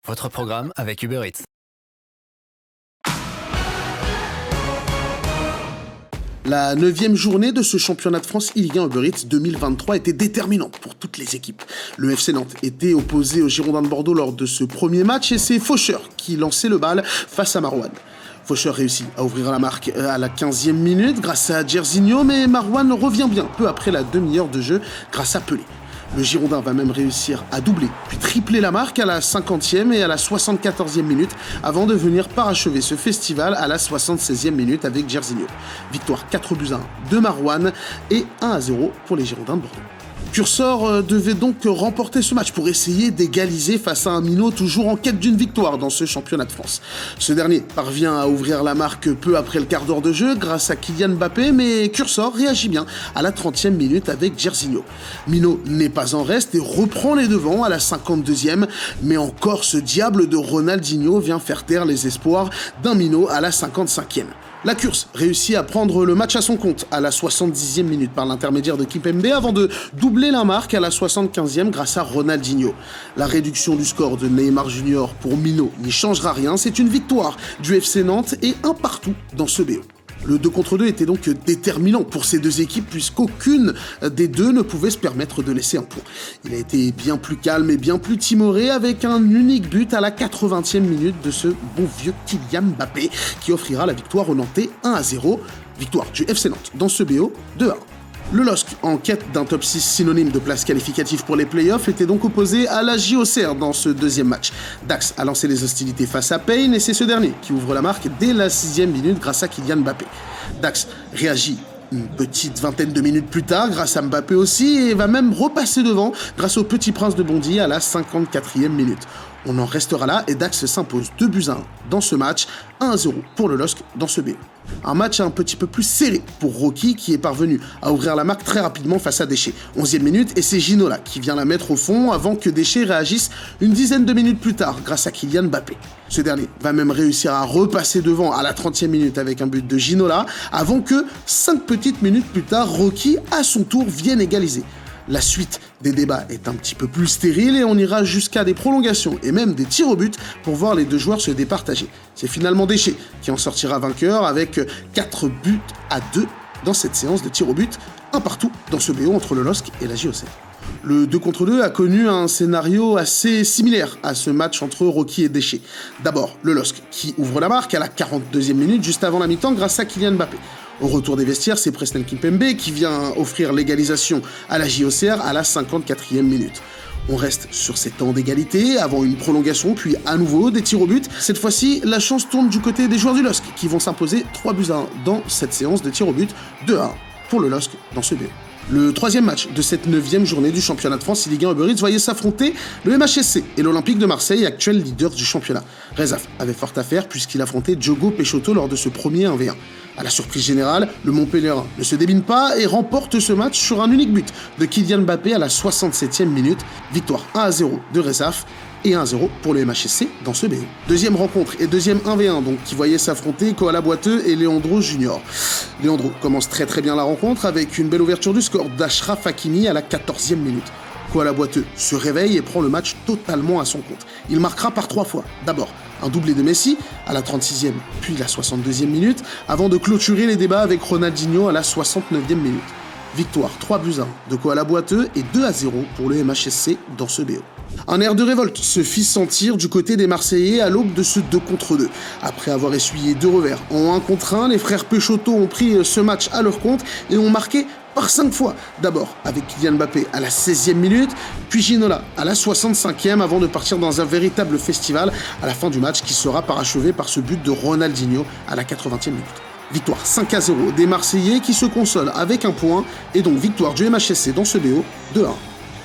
Votre programme avec Uber Eats. La 9e journée de ce championnat de France Ligue 1 Uber Eats 2023 était déterminante pour toutes les équipes. Le FC Nantes était opposé aux Girondins de Bordeaux lors de ce premier match et c'est Faucheur qui lançait le bal face à Marouane. Faucheur réussit à ouvrir la marque à la 15e minute grâce à Jairzinho, mais Marouane revient bien peu après la demi-heure de jeu grâce à Pelé. Le Girondin va même réussir à doubler, puis tripler la marque à la 50e et à la 74e minute avant de venir parachever ce festival à la 76e minute avec Jairzinho. Victoire 4-1 de Marouane et 1-0 pour les Girondins de Bordeaux. Cursor devait donc remporter ce match pour essayer d'égaliser face à un Minot toujours en quête d'une victoire dans ce championnat de France. Ce dernier parvient à ouvrir la marque peu après le quart d'heure de jeu grâce à Kylian Mbappé, mais Cursor réagit bien à la 30e minute avec Jairzinho. Minot n'est pas en reste et reprend les devants à la 52e, mais encore ce diable de Ronaldinho vient faire taire les espoirs d'un Minot à la 55e. La Curse réussit à prendre le match à son compte à la 70e minute par l'intermédiaire de Kimpembe avant de doubler la marque à la 75e grâce à Ronaldinho. La réduction du score de Neymar Junior pour Minot n'y changera rien, c'est une victoire du FC Nantes et un partout dans ce BO. Le 2 contre 2 était donc déterminant pour ces deux équipes puisqu'aucune des deux ne pouvait se permettre de laisser un point. Il a été bien plus calme et bien plus timoré avec un unique but à la 80e minute de ce bon vieux Kylian Mbappé qui offrira la victoire aux Nantais 1-0. Victoire du FC Nantes dans ce BO 2-1. Le LOSC, en quête d'un top 6 synonyme de place qualificative pour les playoffs, était donc opposé à la JOCR dans ce deuxième match. Dax a lancé les hostilités face à Payne et c'est ce dernier qui ouvre la marque dès la 6e minute grâce à Kylian Mbappé. Dax réagit une petite vingtaine de minutes plus tard grâce à Mbappé aussi et va même repasser devant grâce au Petit Prince de Bondy à la 54e minute. On en restera là et Dax s'impose 2-1 dans ce match, 1-0 pour le LOSC dans ce B. Un match un petit peu plus serré pour Rocky qui est parvenu à ouvrir la marque très rapidement face à Déchet. 11e minute et c'est Ginola qui vient la mettre au fond avant que Déchet réagisse une dizaine de minutes plus tard grâce à Kylian Mbappé. Ce dernier va même réussir à repasser devant à la 30e minute avec un but de Ginola avant que 5 petites minutes plus tard Rocky à son tour vienne égaliser. La suite des débats est un petit peu plus stérile et on ira jusqu'à des prolongations et même des tirs au but pour voir les deux joueurs se départager. C'est finalement Déchet qui en sortira vainqueur avec 4 buts à 2 dans cette séance de tirs au but, un partout dans ce BO entre le LOSC et la JOCR. Le 2 contre 2 a connu un scénario assez similaire à ce match entre Rocky et Déchet. D'abord, le LOSC qui ouvre la marque à la 42e minute juste avant la mi-temps grâce à Kylian Mbappé. Au retour des vestiaires, c'est Presnel Kimpembe qui vient offrir l'égalisation à la JOCR à la 54e minute. On reste sur ces temps d'égalité, avant une prolongation, puis à nouveau des tirs au but. Cette fois-ci, la chance tourne du côté des joueurs du LOSC qui vont s'imposer 3-1 dans cette séance de tirs au but, 2-1 pour le LOSC dans ce BO. Le troisième match de cette 9e journée du championnat de France Ligue 1 Uber Eats voyait s'affronter le MHSC et l'Olympique de Marseille, actuels leaders du championnat. Rezaf avait fort à faire puisqu'il affrontait Diogo Peixoto lors de ce premier 1v1. À la surprise générale, le Montpellierin ne se débine pas et remporte ce match sur un unique but de Kylian Mbappé à la 67e minute. Victoire 1-0 de Rezaf et 1-0 pour le MHSC dans ce BO. Deuxième rencontre et deuxième 1v1 donc qui voyait s'affronter Koala Boiteux et Leandro Junior. Leandro commence très bien la rencontre avec une belle ouverture du score d'Achraf Hakimi à la 14e minute. Koala Boiteux se réveille et prend le match totalement à son compte. Il marquera par 3 fois. D'abord, un doublé de Messi à la 36e puis la 62e minute avant de clôturer les débats avec Ronaldinho à la 69e minute. Victoire 3-1 de Koala Boiteux et 2-0 pour le MHSC dans ce BO. Un air de révolte se fit sentir du côté des Marseillais à l'aube de ce 2 contre 2. Après avoir essuyé 2 revers en 1 contre 1, les frères Peixoto ont pris ce match à leur compte et ont marqué par 5 fois. D'abord avec Kylian Mbappé à la 16e minute, puis Ginola à la 65e avant de partir dans un véritable festival à la fin du match qui sera parachevé par ce but de Ronaldinho à la 80e minute. Victoire 5-0 des Marseillais qui se consolent avec un point et donc victoire du MHSC dans ce BO 2-1.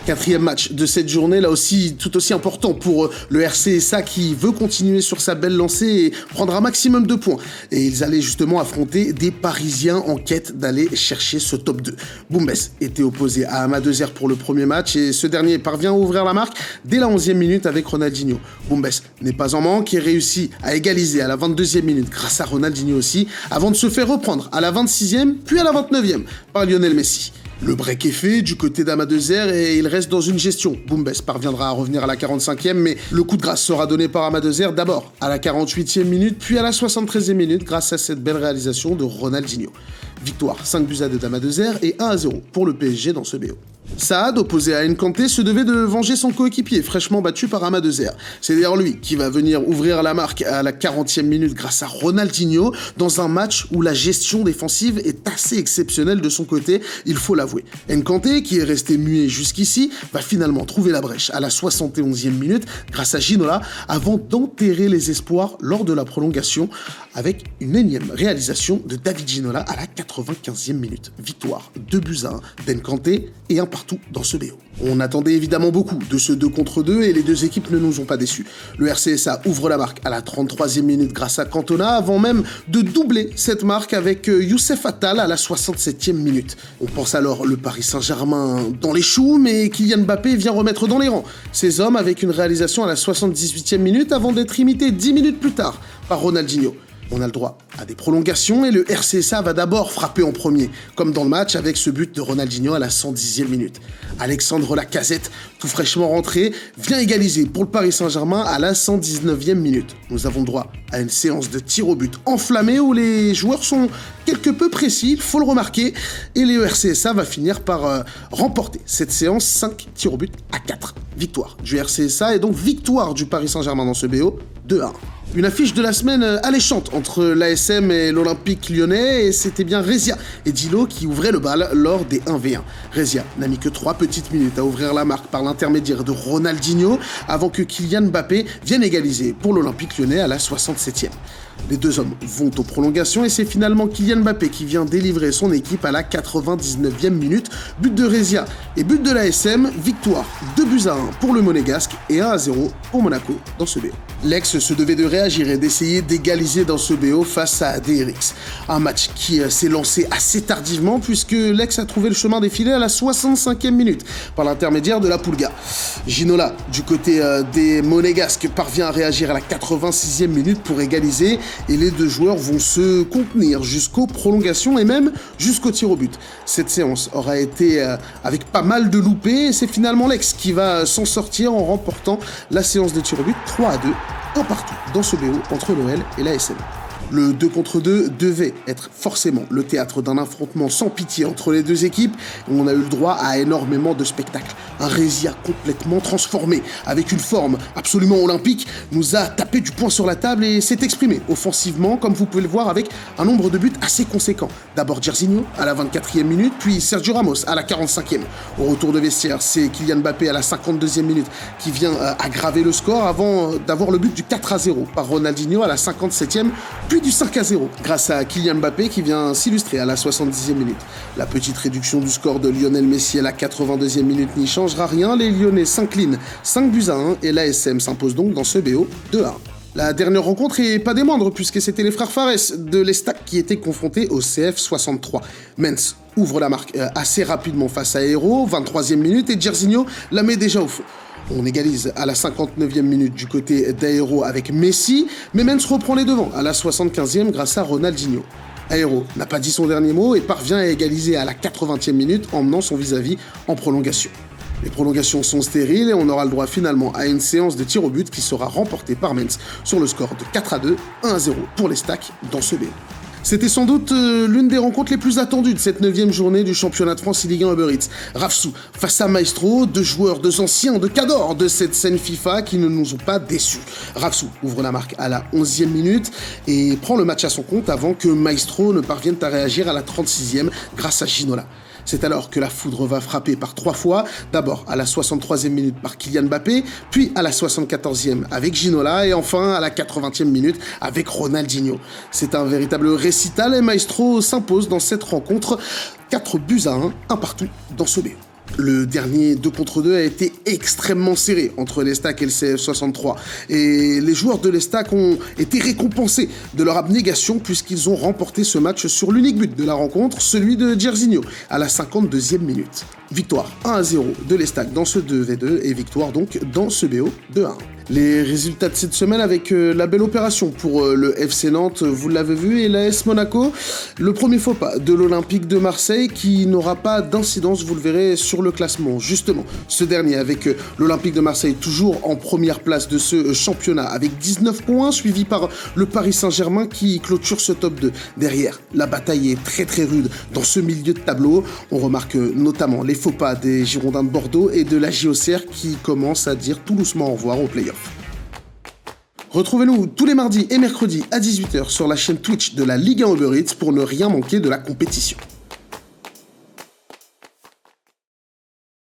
Quatrième match de cette journée, là aussi tout aussi important pour le RCSA qui veut continuer sur sa belle lancée et prendre un maximum de points. Et ils allaient justement affronter des Parisiens en quête d'aller chercher ce top 2. Boumbes était opposé à Amadezer pour le premier match et ce dernier parvient à ouvrir la marque dès la 11e minute avec Ronaldinho. Boumbes n'est pas en manque et réussit à égaliser à la 22e minute grâce à Ronaldinho aussi, avant de se faire reprendre à la 26e puis à la 29e par Lionel Messi. Le break est fait du côté d'Amadezer et il reste dans une gestion. Boumbes parviendra à revenir à la 45e, mais le coup de grâce sera donné par Amadezer d'abord à la 48e minute, puis à la 73e minute grâce à cette belle réalisation de Ronaldinho. Victoire 5-2 d'Amadezer et 1-0 pour le PSG dans ce BO. Saad, opposé à Nkanté, se devait de venger son coéquipier, fraîchement battu par Amadezer. C'est d'ailleurs lui qui va venir ouvrir la marque à la 40e minute grâce à Ronaldinho, dans un match où la gestion défensive est assez exceptionnelle de son côté, il faut l'avouer. Nkanté, qui est resté muet jusqu'ici, va finalement trouver la brèche à la 71e minute grâce à Ginola, avant d'enterrer les espoirs lors de la prolongation, avec une énième réalisation de David Ginola à la 95e minute. Victoire 2-1 d'Nkanté et un partout dans ce BO. On attendait évidemment beaucoup de ce 2 contre 2 et les deux équipes ne nous ont pas déçus. Le RCSA ouvre la marque à la 33e minute grâce à Cantona avant même de doubler cette marque avec Youssef Attal à la 67e minute. On pense alors le Paris Saint-Germain dans les choux, mais Kylian Mbappé vient remettre dans les rangs ses hommes avec une réalisation à la 78e minute avant d'être imité 10 minutes plus tard par Ronaldinho. On a le droit à des prolongations et le RCSA va d'abord frapper en premier, comme dans le match avec ce but de Ronaldinho à la 110e minute. Alexandre Lacazette, tout fraîchement rentré, vient égaliser pour le Paris Saint-Germain à la 119e minute. Nous avons droit à une séance de tir au but enflammée où les joueurs sont quelque peu précis, il faut le remarquer, et le RCSA va finir par remporter cette séance 5 tirs au but à 4. Victoire du RCSA et donc victoire du Paris Saint-Germain dans ce BO 2-1. Une affiche de la semaine alléchante entre l'ASM et l'Olympique lyonnais, et c'était bien Rezia et Dilo qui ouvraient le bal lors des 1v1. Rezia n'a mis que 3 petites minutes à ouvrir la marque par l'intermédiaire de Ronaldinho, avant que Kylian Mbappé vienne égaliser pour l'Olympique lyonnais à la 67e. Les deux hommes vont aux prolongations et c'est finalement Kylian Mbappé qui vient délivrer son équipe à la 99e minute. But de Rezia et but de l'ASM, victoire 2-1 pour le Monégasque et 1-0 pour Monaco dans ce BO. L'Aix se devait de réagir et d'essayer d'égaliser dans ce BO face à DRX. Un match qui s'est lancé assez tardivement puisque l'Aix a trouvé le chemin défilé à la 65e minute par l'intermédiaire de la Pulga. Ginola, du côté des Monégasques, parvient à réagir à la 86e minute pour égaliser et les deux joueurs vont se contenir jusqu'aux prolongations et même jusqu'au tir au but. Cette séance aura été avec pas mal de loupés et c'est finalement l'Aix qui va s'en sortir en remportant la séance de tir au but 3-2, un partout dans ce BO entre l'OL et l'ASM. Le 2 contre 2 devait être forcément le théâtre d'un affrontement sans pitié entre les deux équipes et on a eu le droit à énormément de spectacles. Un Rezia complètement transformé, avec une forme absolument olympique, nous a tapé du poing sur la table et s'est exprimé offensivement, comme vous pouvez le voir, avec un nombre de buts assez conséquent. D'abord Jairzinho à la 24e minute, puis Sergio Ramos à la 45e. Au retour de vestiaire, c'est Kylian Mbappé à la 52e minute qui vient aggraver le score avant d'avoir le but du 4-0 par Ronaldinho à la 57e, puis du 5-0 grâce à Kylian Mbappé qui vient s'illustrer à la 70e minute. La petite réduction du score de Lionel Messi à la 82e minute n'y changera rien, les Lyonnais s'inclinent 5-1 et l'ASM s'impose donc dans ce BO 2-1. La dernière rencontre est pas des moindres puisque c'était les frères Fares de l'Estac qui étaient confrontés au CF 63. Mens ouvre la marque assez rapidement face à Hérault, 23e minute, et Jairzinho la met déjà au fond. On égalise à la 59e minute du côté d'Aéro avec Messi, mais Mens reprend les devants à la 75e grâce à Ronaldinho. Aéro n'a pas dit son dernier mot et parvient à égaliser à la 80e minute en menant son vis-à-vis en prolongation. Les prolongations sont stériles et on aura le droit finalement à une séance de tir au but qui sera remportée par Mens sur le score de 4-2, 1-0 pour les Stacks dans ce BO. C'était sans doute l'une des rencontres les plus attendues de cette 9e journée du championnat de France Ligue 1 Uber Eats. Rafsou face à Maestro, deux joueurs, deux anciens, deux cadors de cette scène FIFA qui ne nous ont pas déçus. Rafsou ouvre la marque à la 11e minute et prend le match à son compte avant que Maestro ne parvienne à réagir à la 36e grâce à Ginola. C'est alors que la foudre va frapper par 3 fois, d'abord à la 63e minute par Kylian Mbappé, puis à la 74e avec Ginola et enfin à la 80e minute avec Ronaldinho. C'est un véritable récital et Maestro s'impose dans cette rencontre 4-1, un partout dans ce BO. Le dernier 2 contre 2 a été extrêmement serré entre l'Estac et le CF 63 et les joueurs de l'Estac ont été récompensés de leur abnégation puisqu'ils ont remporté ce match sur l'unique but de la rencontre, celui de Jairzinho à la 52e minute. Victoire 1-0 de l'Estac dans ce 2v2 et victoire donc dans ce BO 2-1. Les résultats de cette semaine avec la belle opération pour le FC Nantes, vous l'avez vu, et l'AS Monaco. Le premier faux pas de l'Olympique de Marseille qui n'aura pas d'incidence, vous le verrez, sur le classement. Justement, ce dernier avec l'Olympique de Marseille toujours en première place de ce championnat avec 19 points, suivi par le Paris Saint-Germain qui clôture ce top 2. Derrière, la bataille est très très rude dans ce milieu de tableau. On remarque notamment les faux pas des Girondins de Bordeaux et de la JOCR qui commencent à dire tout doucement au revoir aux playoffs. Retrouvez-nous tous les mardis et mercredis à 18h sur la chaîne Twitch de la Ligue 1 Uber Eats pour ne rien manquer de la compétition.